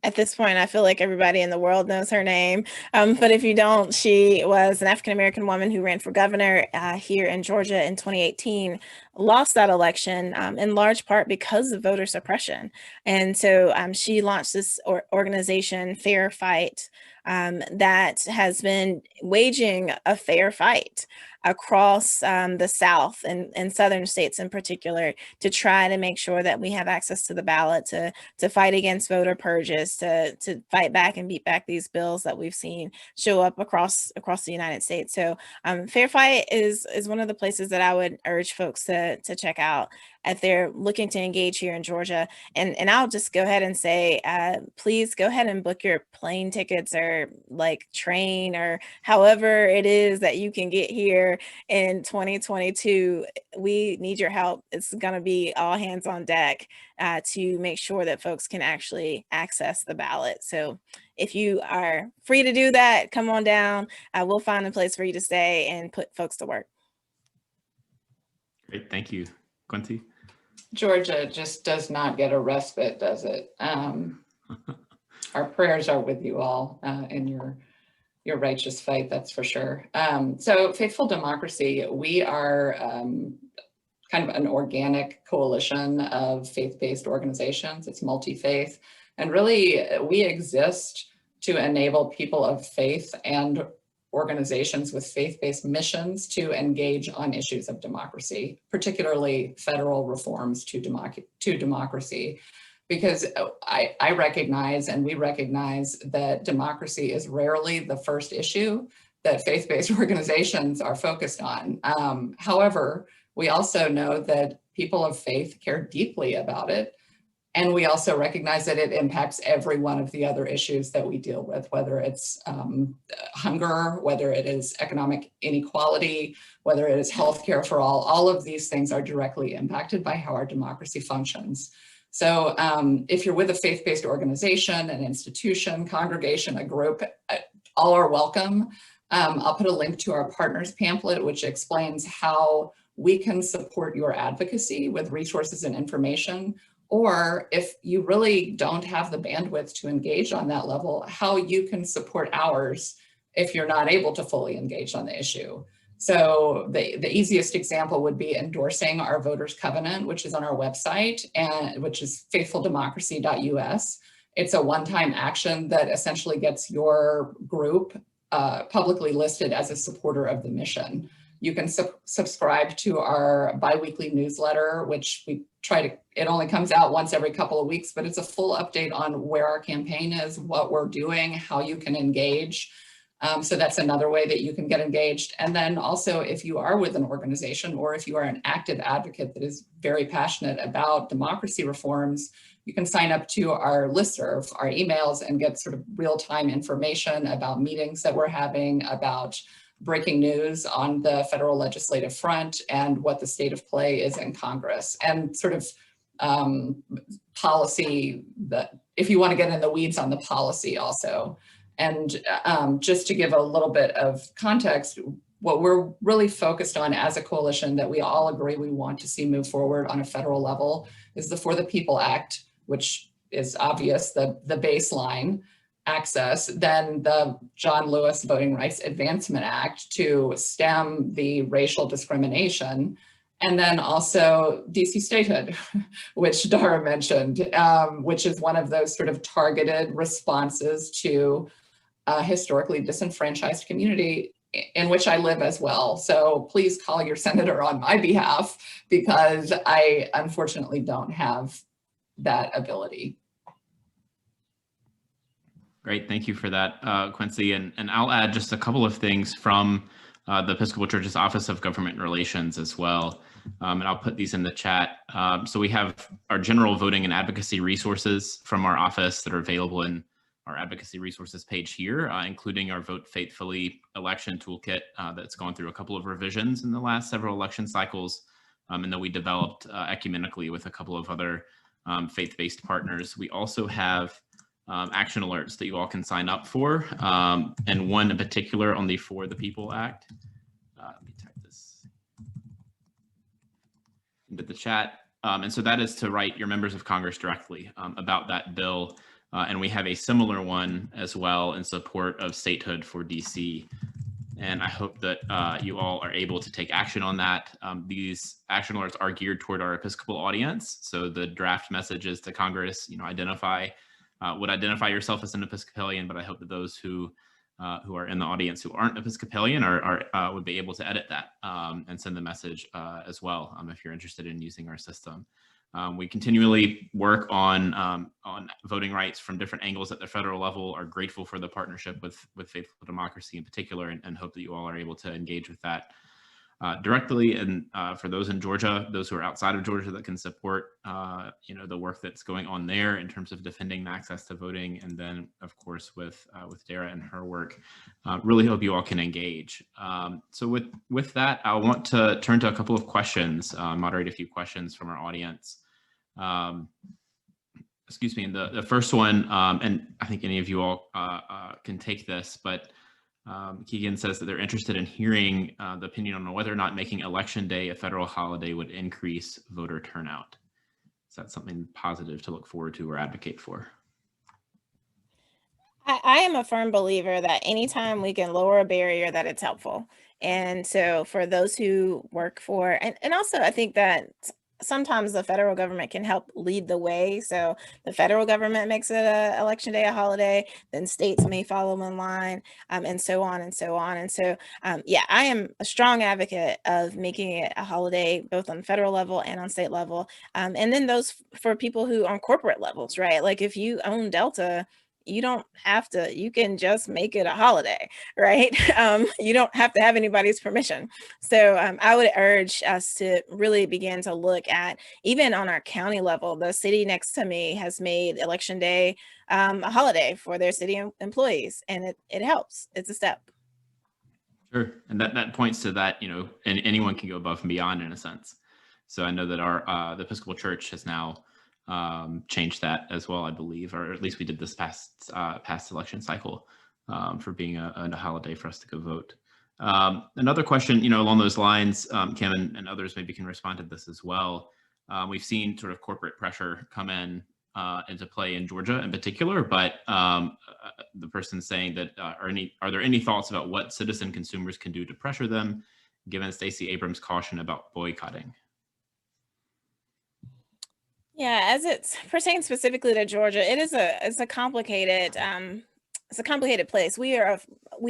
At this point, I feel like everybody in the world knows her name. But if you don't, she was an African-American woman who ran for governor here in Georgia in 2018, lost that election in large part because of voter suppression. And so she launched this organization, Fair Fight, that has been waging a fair fight across the South and southern states in particular, to try to make sure that we have access to the ballot, to fight against voter purges, to fight back and beat back these bills that we've seen show up across the United States. So Fair Fight is one of the places that I would urge folks to check out if they're looking to engage here in Georgia. And I'll just go ahead and say, please go ahead and book your plane tickets or like train or however it is that you can get here in 2022. We need your help. It's going to be all hands on deck to make sure that folks can actually access the ballot. So if you are free to do that, come on down. We'll find a place for you to stay and put folks to work. Great, thank you. Quincy? Georgia just does not get a respite, does it? Our prayers are with you all in your righteous fight, that's for sure. So Faithful Democracy, we are kind of an organic coalition of faith-based organizations. It's multi-faith, and really we exist to enable people of faith and organizations with faith-based missions to engage on issues of democracy, particularly federal reforms to democracy. Because I recognize, and we recognize, that democracy is rarely the first issue that faith-based organizations are focused on. However, we also know that people of faith care deeply about it. And we also recognize that it impacts every one of the other issues that we deal with, whether it's hunger, whether it is economic inequality, whether it is healthcare for all of these things are directly impacted by how our democracy functions. So if you're with a faith-based organization, an institution, congregation, a group, all are welcome. I'll put a link to our partners pamphlet, which explains how we can support your advocacy with resources and information, or if you really don't have the bandwidth to engage on that level, how you can support ours if you're not able to fully engage on the issue. So the easiest example would be endorsing our voters covenant, which is on our website, and which is faithfuldemocracy.us. It's a one-time action that essentially gets your group publicly listed as a supporter of the mission. You can subscribe to our bi-weekly newsletter, which we try to, it only comes out once every couple of weeks, but it's a full update on where our campaign is, what we're doing, how you can engage. So that's another way that you can get engaged. And then also, if you are with an organization or if you are an active advocate that is very passionate about democracy reforms, you can sign up to our listserv, our emails, and get sort of real-time information about meetings that we're having, about breaking news on the federal legislative front and what the state of play is in Congress, and sort of policy, that if you want to get in the weeds on the policy also. And just to give a little bit of context, what we're really focused on as a coalition that we all agree we want to see move forward on a federal level is the For the People Act, which is obvious, the baseline access, then the John Lewis Voting Rights Advancement Act to stem the racial discrimination, and then also DC statehood, which Dara mentioned, which is one of those sort of targeted responses to a historically disenfranchised community in which I live as well. So please call your senator on my behalf, because I unfortunately don't have that ability. Great, thank you for that, Quincy. And I'll add just a couple of things from the Episcopal Church's Office of Government Relations as well. And I'll put these in the chat. So we have our general voting and advocacy resources from our office that are available in our advocacy resources page here, including our Vote Faithfully election toolkit that's gone through a couple of revisions in the last several election cycles, and that we developed ecumenically with a couple of other faith-based partners. We also have action alerts that you all can sign up for, and one in particular on the For the People Act. let me type this into the chat. And so that is to write your members of Congress directly about that bill. And we have a similar one as well in support of statehood for DC. And I hope that you all are able to take action on that. These action alerts are geared toward our Episcopal audience. So the draft messages to Congress, would identify yourself as an Episcopalian, but I hope that those who are in the audience who aren't Episcopalian would be able to edit that and send the message as well if you're interested in using our system. We continually work on voting rights from different angles at the federal level, are grateful for the partnership with Faithful Democracy in particular, and hope that you all are able to engage with that directly. And for those in Georgia, those who are outside of Georgia that can support the work that's going on there in terms of defending access to voting, and then of course with Dara and her work, really hope you all can engage. So with that, I want to turn to a couple of questions, moderate a few questions from our audience. Excuse me, and the first one, and I think any of you all can take this, but Keegan says that they're interested in hearing the opinion on whether or not making Election Day a federal holiday would increase voter turnout. Is that something positive to look forward to or advocate for? I am a firm believer that anytime we can lower a barrier, that it's helpful. And so for those who work for, and also I think that sometimes the federal government can help lead the way. So the federal government makes it a Election Day a holiday, then states may follow in line, and so on and so on. And so, yeah, I am a strong advocate of making it a holiday, both on federal level and on state level. And then those for people who on corporate levels, right? Like if you own Delta, you don't have to, you can just make it a holiday, right? You don't have to have anybody's permission. So I would urge us to really begin to look at, even on our county level, the city next to me has made Election Day a holiday for their city employees, and it helps. It's a step. Sure, and that points to that, and anyone can go above and beyond in a sense. So I know that the Episcopal Church has now changed that as well, I believe, or at least we did this past election cycle for being a holiday for us to go vote. Another question, along those lines, Kim and others maybe can respond to this as well. We've seen sort of corporate pressure come into play in Georgia in particular, but the person saying that are there any thoughts about what citizen consumers can do to pressure them, given Stacey Abrams' caution about boycotting? Yeah, as it pertains specifically to Georgia, it's a complicated place. We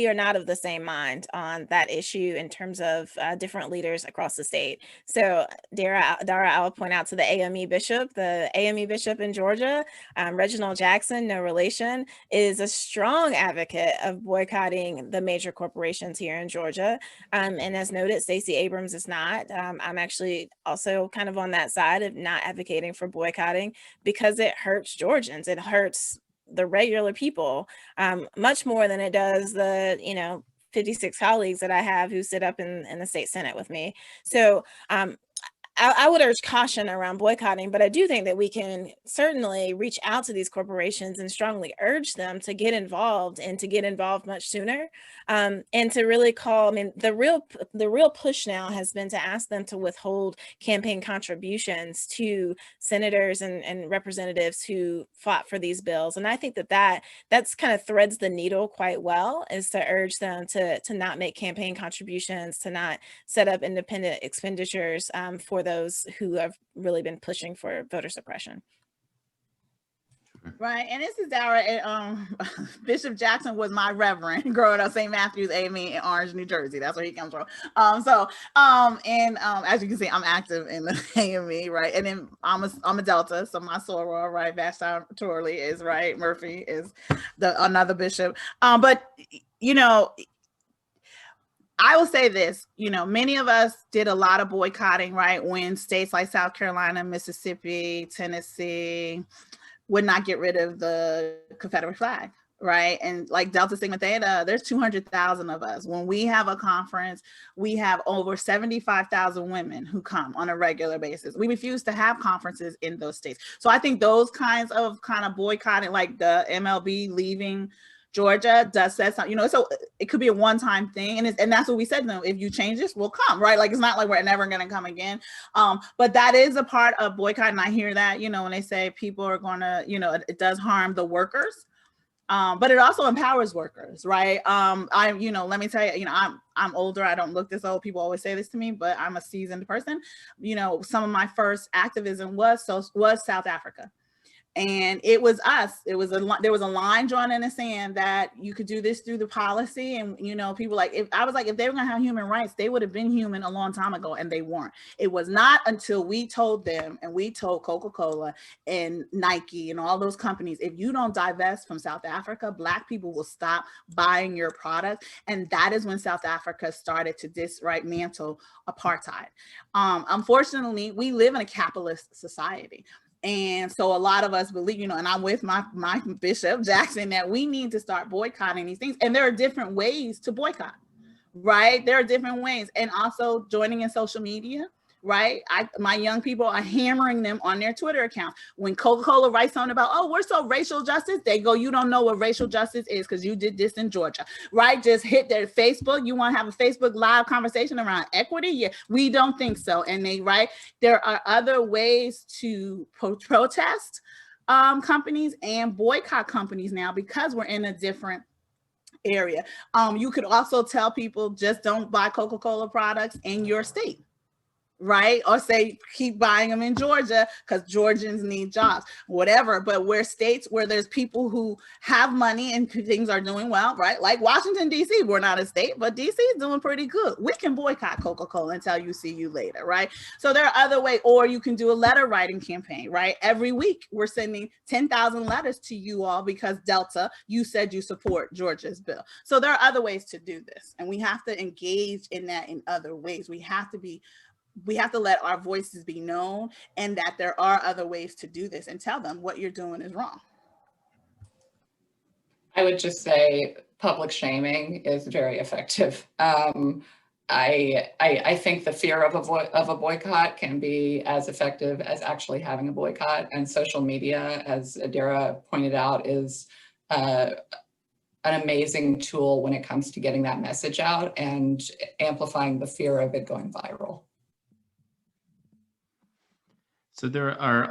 are not of the same mind on that issue in terms of different leaders across the state. So Dara, I'll point out to the AME bishop. The AME bishop in Georgia, Reginald Jackson, no relation, is a strong advocate of boycotting the major corporations here in Georgia. And as noted, Stacey Abrams is not. I'm actually also kind of on that side of not advocating for boycotting because it hurts Georgians. It hurts the regular people much more than it does the 56 colleagues that I have who sit up in the state Senate with me. So I would urge caution around boycotting, but I do think that we can certainly reach out to these corporations and strongly urge them to get involved and to get involved much sooner, and to really call. I mean, the real push now has been to ask them to withhold campaign contributions to senators and representatives who fought for these bills. And I think that's kind of threads the needle quite well, is to urge them to not make campaign contributions, to not set up independent expenditures for those who have really been pushing for voter suppression. Right, and this is Dara. Bishop Jackson was my reverend growing up, St. Matthew's AME in Orange, New Jersey. That's where he comes from. As you can see, I'm active in the AME, right? And then I'm a Delta, so my soror, right, Vashti Torley is right. Murphy is another bishop. But I will say this, many of us did a lot of boycotting, right? When states like South Carolina, Mississippi, Tennessee would not get rid of the Confederate flag, right? And like Delta Sigma Theta, there's 200,000 of us. When we have a conference, we have over 75,000 women who come on a regular basis. We refuse to have conferences in those states. So I think those kinds of boycotting, like the MLB leaving Georgia does say something, you know, so it could be a one-time thing. And that's what we said, no, if you change this, we'll come, right? Like, it's not like we're never going to come again. But that is a part of boycott. And I hear that, you know, when they say people are going to, you know, it does harm the workers. But it also empowers workers, right? You know, let me tell you, you know, I'm older. I don't look this old. People always say this to me, but I'm a seasoned person. You know, some of my first activism was South Africa. And it was us. There was a line drawn in the sand that you could do this through the policy. And, you know, people like, if they were going to have human rights, they would have been human a long time ago, and they weren't. It was not until we told them, and we told Coca-Cola and Nike and all those companies, if you don't divest from South Africa, Black people will stop buying your product. And that is when South Africa started to dismantle apartheid. Unfortunately, we live in a capitalist society. And so a lot of us believe, you know, and I'm with my Bishop Jackson, that we need to start boycotting these things. And there are different ways to boycott, right? There are different ways. And also joining in social media, right? My young people are hammering them on their Twitter account. When Coca-Cola writes something about, oh, we're so racial justice, they go, you don't know what racial justice is because you did this in Georgia, right? Just hit their Facebook. You want to have a Facebook live conversation around equity? Yeah, we don't think so. And they, right? There are other ways to protest companies and boycott companies now, because we're in a different area. You could also tell people, just don't buy Coca-Cola products in your state, right? Or say, keep buying them in Georgia because Georgians need jobs, whatever. But where states where there's people who have money and things are doing well, right? Like Washington, D.C., we're not a state, but D.C. is doing pretty good. We can boycott Coca-Cola until you see you later, right? So there are other ways, or you can do a letter writing campaign, right? Every week we're sending 10,000 letters to you all because Delta, you said you support Georgia's bill. So there are other ways to do this, and we have to engage in that in other ways. We have to let our voices be known, and that there are other ways to do this, and tell them what you're doing is wrong. I would just say public shaming is very effective. I think the fear of a boycott can be as effective as actually having a boycott, and social media, as Adara pointed out, is an amazing tool when it comes to getting that message out and amplifying the fear of it going viral. So there are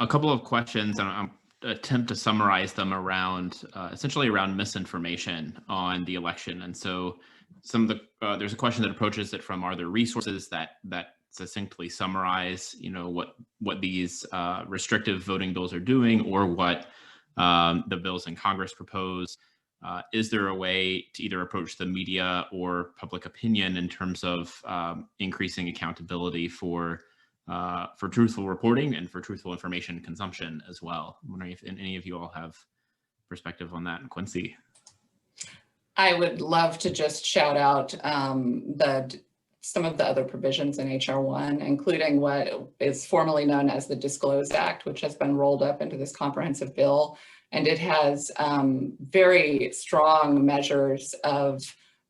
a couple of questions, and I'm attempt to summarize them around essentially around misinformation on the election. And so some of the there's a question that approaches it from, are there resources that succinctly summarize, you know, what these restrictive voting bills are doing, or what the bills in Congress propose? Is there a way to either approach the media or public opinion in terms of increasing accountability for truthful reporting and for truthful information consumption as well? I'm wondering if any of you all have perspective on that. Quincy. I would love to just shout out some of the other provisions in HR 1, including what is formally known as the Disclose Act, which has been rolled up into this comprehensive bill. And it has very strong measures of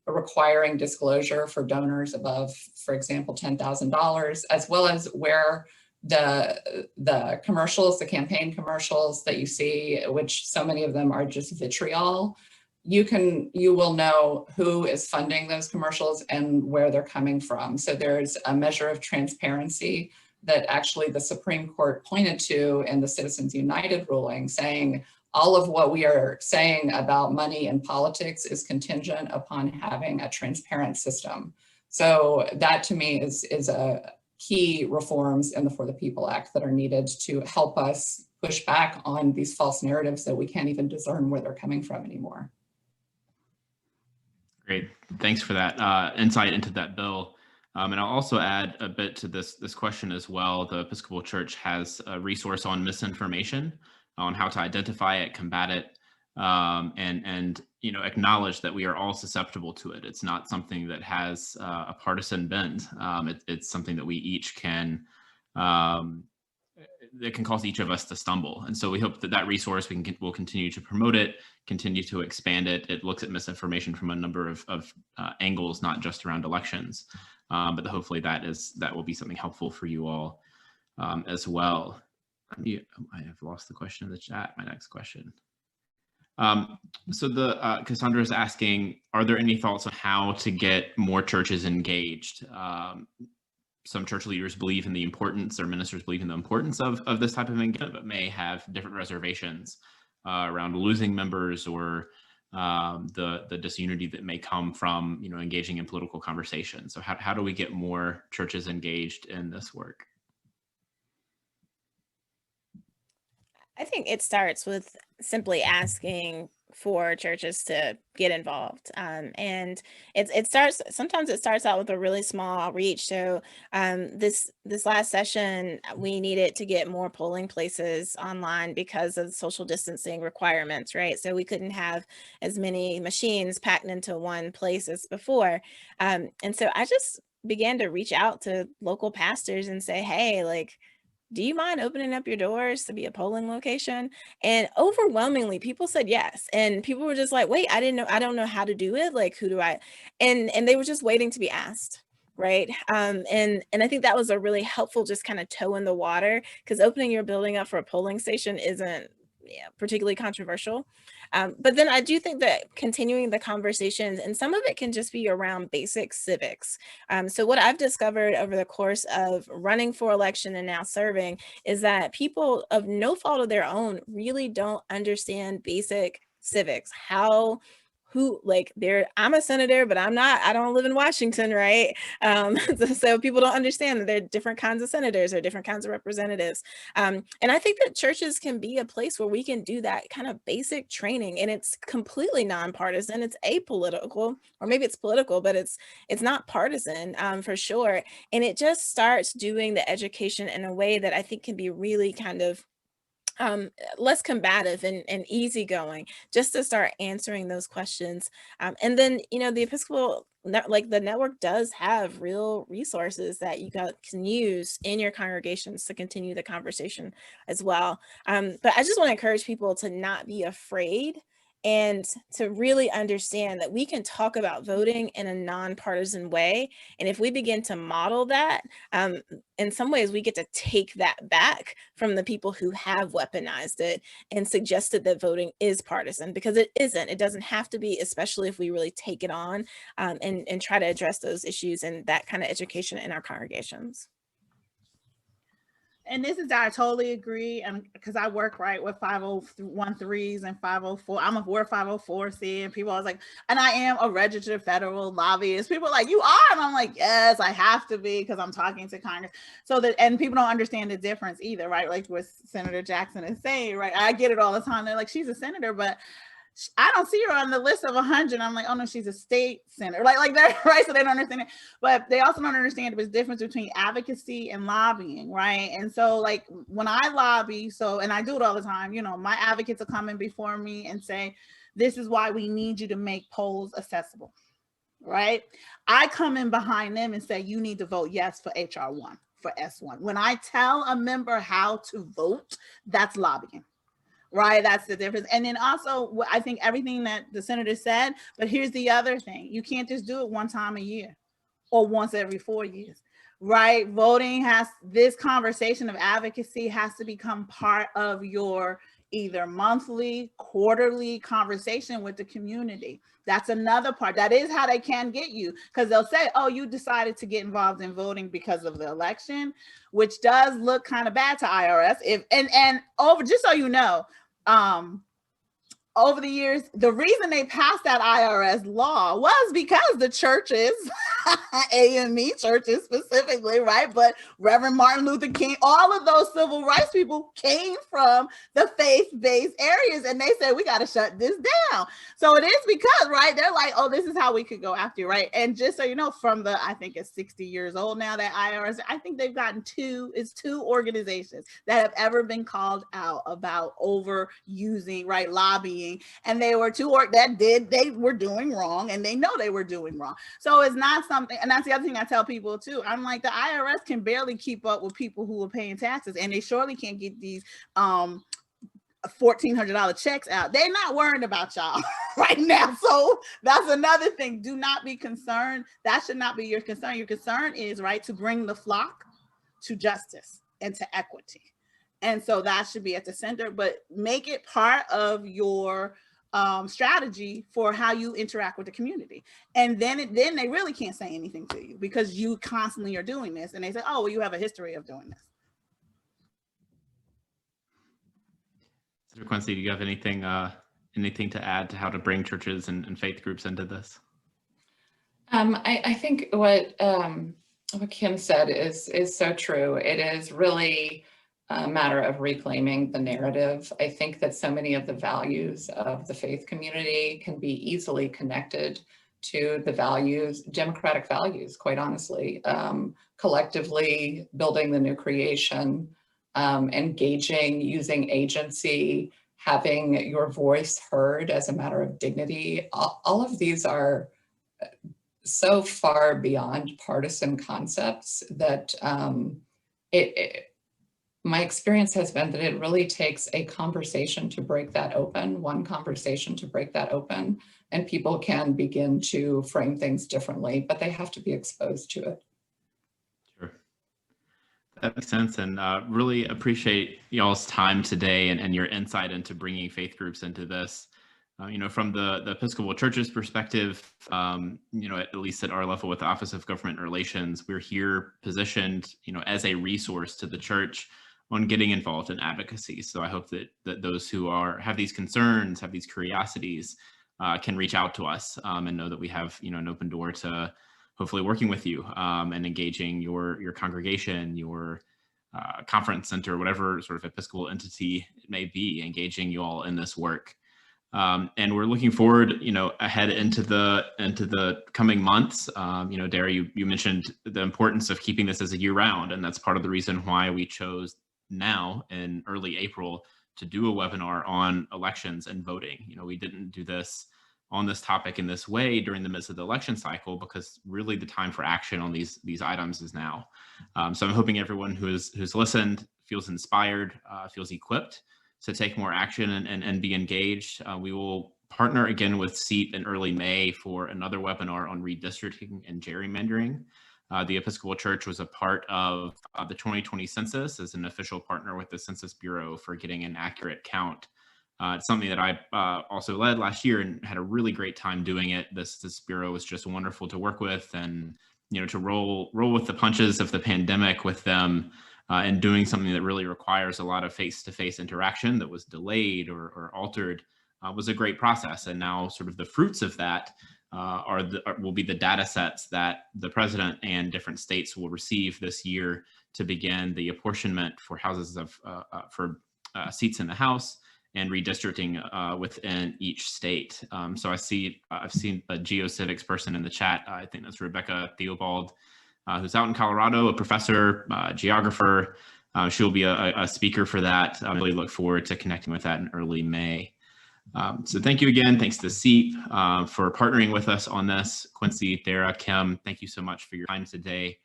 requiring disclosure for donors above, for example, $10,000, as well as where the commercials, the campaign commercials that you see, which so many of them are just vitriol, you will know who is funding those commercials and where they're coming from. So there's a measure of transparency that actually the Supreme Court pointed to in the Citizens United ruling, saying all of what we are saying about money in politics is contingent upon having a transparent system. So that to me is a key reforms in the For the People Act that are needed to help us push back on these false narratives that we can't even discern where they're coming from anymore. Great, thanks for that insight into that bill. And I'll also add a bit to this question as well. The Episcopal Church has a resource on misinformation, on how to identify it, combat it, and you know, acknowledge that we are all susceptible to it. It's not something that has a partisan bend. It's something that we each can, that can cause each of us to stumble. And so we hope that that resource, we'll continue to promote it, continue to expand it. It looks at misinformation from a number of angles, not just around elections, but hopefully that will be something helpful for you all as well. I have lost the question in the chat, my next question. So the Cassandra is asking, are there any thoughts on how to get more churches engaged? Some church leaders believe in the importance, or ministers believe in the importance of this type of engagement, but may have different reservations around losing members, or the disunity that may come from, you know, engaging in political conversation. So how do we get more churches engaged in this work? I think it starts with simply asking for churches to get involved. And sometimes it starts out with a really small outreach. So this last session, we needed to get more polling places online because of social distancing requirements, right? So we couldn't have as many machines packed into one place as before. And so I just began to reach out to local pastors and say, hey, like, do you mind opening up your doors to be a polling location? And overwhelmingly, people said yes. And people were just like, wait, I don't know how to do it. Like, who do I? And they were just waiting to be asked. Right. And I think that was a really helpful, just kind of toe in the water, because opening your building up for a polling station isn't particularly controversial. But then I do think that continuing the conversations, and some of it can just be around basic civics. So what I've discovered over the course of running for election and now serving is that people of no fault of their own really don't understand basic civics. I'm a senator, but I don't live in Washington, right? So people don't understand that there are different kinds of senators or different kinds of representatives. And I think that churches can be a place where we can do that kind of basic training, and it's completely nonpartisan. It's apolitical, or maybe it's political, but it's not partisan for sure. And it just starts doing the education in a way that I think can be really kind of less combative and easygoing, just to start answering those questions. And then, the Episcopal, the network does have real resources that you can use in your congregations to continue the conversation as well. But I just want to encourage people to not be afraid, and to really understand that we can talk about voting in a nonpartisan way. And if we begin to model that, in some ways we get to take that back from the people who have weaponized it and suggested that voting is partisan, because it isn't. It doesn't have to be, especially if we really take it on and try to address those issues and that kind of education in our congregations. And I totally agree. And because I work right with 501(c)(3)s and 504, we're 504(c), and people are like, and I am a registered federal lobbyist. People are like, you are? And I'm like, yes, I have to be, because I'm talking to Congress. And people don't understand the difference either, right? Like what Senator Jackson is saying, right? I get it all the time. They're like, she's a senator, but I don't see her on the list of 100. I'm like, oh no, she's a state senator. Like that, right? So they don't understand it. But they also don't understand the difference between advocacy and lobbying, right? And so like when I lobby, and I do it all the time, my advocates are coming before me and say, this is why we need you to make polls accessible, right? I come in behind them and say, you need to vote yes for HR 1, for S1. When I tell a member how to vote, that's lobbying. Right, that's the difference. And then also, I think everything that the senator said, but here's the other thing. You can't just do it one time a year or once every 4 years, right? This conversation of advocacy has to become part of your either monthly, quarterly conversation with the community. That's another part. That is how they can get you, because they'll say, oh, you decided to get involved in voting because of the election, which does look kind of bad to IRS. Just so you know, over the years, the reason they passed that IRS law was because the churches, AME churches specifically, right? But Reverend Martin Luther King, all of those civil rights people came from the faith-based areas, and they said, we got to shut this down. So it is because, right, they're like, oh, this is how we could go after you, right? And just so you know, from I think it's 60 years old now, that IRS, I think they've gotten two organizations that have ever been called out about overusing, right, lobbying. And they were they were doing wrong, and they know they were doing wrong. So it's not something, and that's the other thing I tell people too. I'm like, the IRS can barely keep up with people who are paying taxes, and they surely can't get these $1,400 checks out. They're not worried about y'all right now. So that's another thing. Do not be concerned. That should not be your concern. Your concern is, right, to bring the flock to justice and to equity. And so that should be at the center, but make it part of your strategy for how you interact with the community. And then they really can't say anything to you because you constantly are doing this. And they say, oh, well, you have a history of doing this. Senator Quincy, do you have anything to add to how to bring churches and faith groups into this? I think what Kim said is so true. It is really a matter of reclaiming the narrative. I think that so many of the values of the faith community can be easily connected to the values, democratic values, quite honestly, collectively building the new creation, engaging, using agency, having your voice heard as a matter of dignity. All of these are so far beyond partisan concepts that my experience has been that it really takes a conversation to break that open, one conversation to break that open, and people can begin to frame things differently, but they have to be exposed to it. Sure. That makes sense, and really appreciate y'all's time today and your insight into bringing faith groups into this. From the Episcopal Church's perspective, at least at our level with the Office of Government Relations, we're here positioned, as a resource to the church on getting involved in advocacy. So I hope that those who have these concerns, have these curiosities, can reach out to us and know that we have, an open door to hopefully working with you and engaging your congregation, your conference center, whatever sort of Episcopal entity it may be, engaging you all in this work. And we're looking forward, ahead into the coming months. Dara, you mentioned the importance of keeping this as a year round, and that's part of the reason why we chose now in early April to do a webinar on elections and voting. We didn't do this on this topic in this way during the midst of the election cycle because really the time for action on these items is now. So I'm hoping everyone who's listened feels inspired, feels equipped to take more action and be engaged. We will partner again with CEEP in early May for another webinar on redistricting and gerrymandering. The Episcopal Church was a part of the 2020 census as an official partner with the Census Bureau for getting an accurate count. It's something that I also led last year and had a really great time doing it. This Bureau was just wonderful to work with and to roll with the punches of the pandemic with them. And doing something that really requires a lot of face-to-face interaction that was delayed or altered was a great process. And now sort of the fruits of that will be the data sets that the president and different states will receive this year to begin the apportionment for seats in the House and redistricting within each state. So I've seen a geocivics person in the chat. I think that's Rebecca Theobald, who's out in Colorado, a professor, geographer. She'll be a speaker for that. I really look forward to connecting with that in early May. So thank you again. Thanks to CEEP for partnering with us on this. Quincy, Dara, Kim, thank you so much for your time today.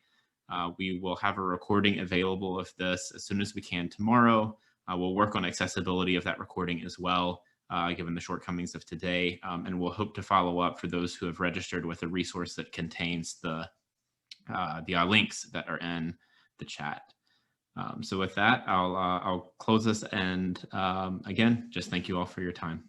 We will have a recording available of this as soon as we can tomorrow. We'll work on accessibility of that recording as well, given the shortcomings of today. And we'll hope to follow up for those who have registered with a resource that contains the links that are in the chat. So with that, I'll close this and again, just thank you all for your time.